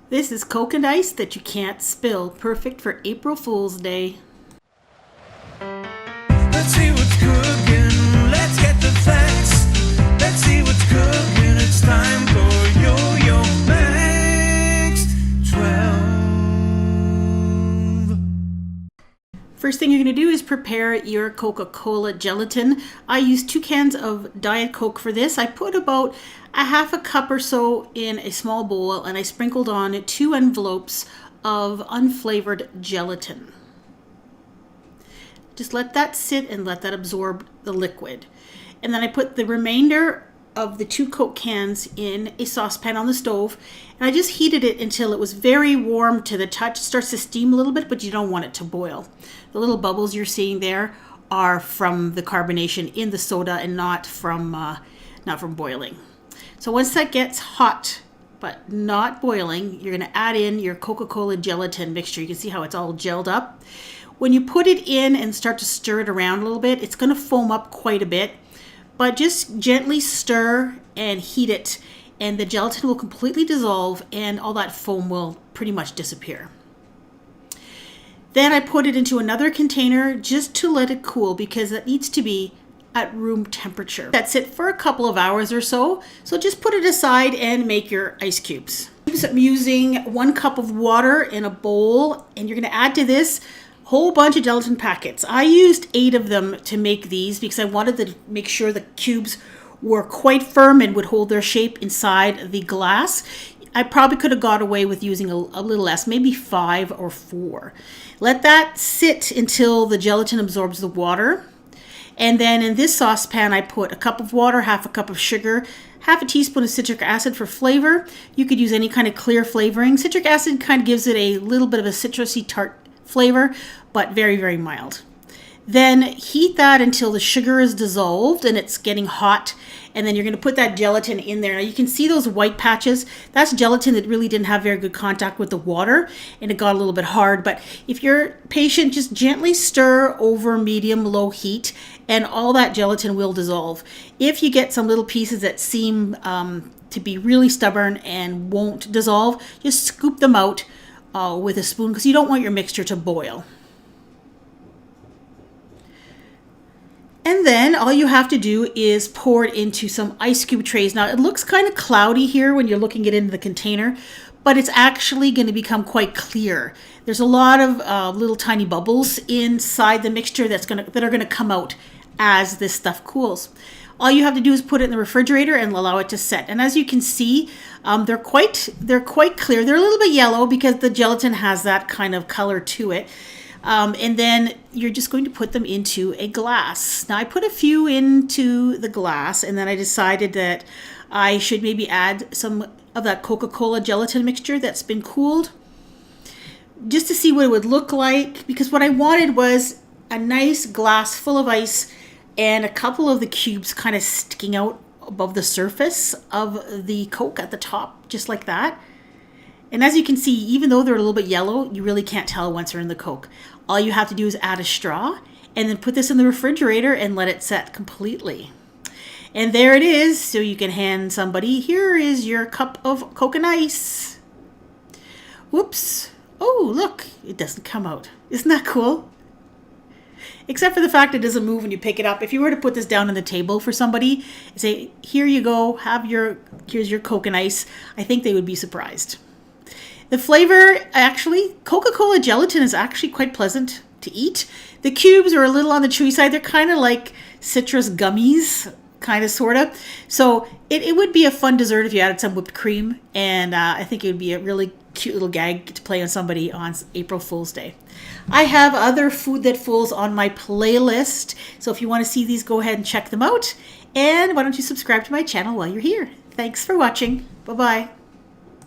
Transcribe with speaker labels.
Speaker 1: This is Coke and ice that you can't spill. Perfect for April Fool's Day.
Speaker 2: Let's see what's cooking. Let's get the facts. Let's see what's cooking. It's time for yoyomax12.
Speaker 1: First thing you're going to do is prepare your Coca Cola gelatin. I used 2 cans of Diet Coke for this. I put about a half a cup or so in a small bowl, and I sprinkled on 2 envelopes of unflavored gelatin. Just let that sit and let that absorb the liquid. And then I put the remainder of the 2 Coke cans in a saucepan on the stove, and I just heated it until it was very warm to the touch. It starts to steam a little bit, but you don't want it to boil. The little bubbles you're seeing there are from the carbonation in the soda and not from boiling. So once that gets hot but not boiling, you're going to add in your Coca-Cola gelatin mixture. You can see how it's all gelled up. When you put it in and start to stir it around a little bit, it's going to foam up quite a bit, but just gently stir and heat it, and the gelatin will completely dissolve and all that foam will pretty much disappear. Then I put it into another container just to let it cool, because it needs to be at room temperature. That's it for a couple of hours or so. So just put it aside and make your ice cubes. I'm using 1 cup of water in a bowl, and you're going to add to this a whole bunch of gelatin packets. I used 8 of them to make these because I wanted to make sure the cubes were quite firm and would hold their shape inside the glass. I probably could have got away with using a little less, maybe 5 or 4. Let that sit until the gelatin absorbs the water. And then in this saucepan, I put a cup of water, half a cup of sugar, half a teaspoon of citric acid for flavor. You could use any kind of clear flavoring. Citric acid kind of gives it a little bit of a citrusy tart flavor, but very, very mild. Then heat that until the sugar is dissolved and it's getting hot. And then you're going to put that gelatin in there. Now you can see those white patches. That's gelatin that really didn't have very good contact with the water, and it got a little bit hard. But if you're patient, just gently stir over medium-low heat, and all that gelatin will dissolve. If you get some little pieces that seem to be really stubborn and won't dissolve, just scoop them out with a spoon, because you don't want your mixture to boil. And then all you have to do is pour it into some ice cube trays. Now it looks kind of cloudy here when you're looking it into the container, but it's actually going to become quite clear. There's a lot of little tiny bubbles inside the mixture that are going to come out as this stuff cools. All you have to do is put it in the refrigerator and allow it to set. And as you can see, they're quite clear. They're a little bit yellow because the gelatin has that kind of color to it. And then you're just going to put them into a glass. Now I put a few into the glass, and then I decided that I should maybe add some of that Coca-Cola gelatin mixture that's been cooled, just to see what it would look like, because what I wanted was a nice glass full of ice and a couple of the cubes kind of sticking out above the surface of the Coke at the top, just like that. And as you can see, even though they're a little bit yellow, you really can't tell once they're in the Coke. All you have to do is add a straw and then put this in the refrigerator and let it set completely. And there it is, so you can hand somebody, here is your cup of Coke and ice. Whoops. Oh, look, it doesn't come out. Isn't that cool? Except for the fact it doesn't move when you pick it up. If you were to put this down on the table for somebody and say, here you go, here's your Coke and ice, I think they would be surprised. The flavor, actually, Coca-Cola gelatin is actually quite pleasant to eat. The cubes are a little on the chewy side. They're kind of like citrus gummies, kind of, sort of. So it would be a fun dessert if you added some whipped cream. And I think it would be a really cute little gag to play on somebody on April Fool's Day. I have other Food That Fools on my playlist. So if you want to see these, go ahead and check them out. And why don't you subscribe to my channel while you're here. Thanks for watching. Bye-bye.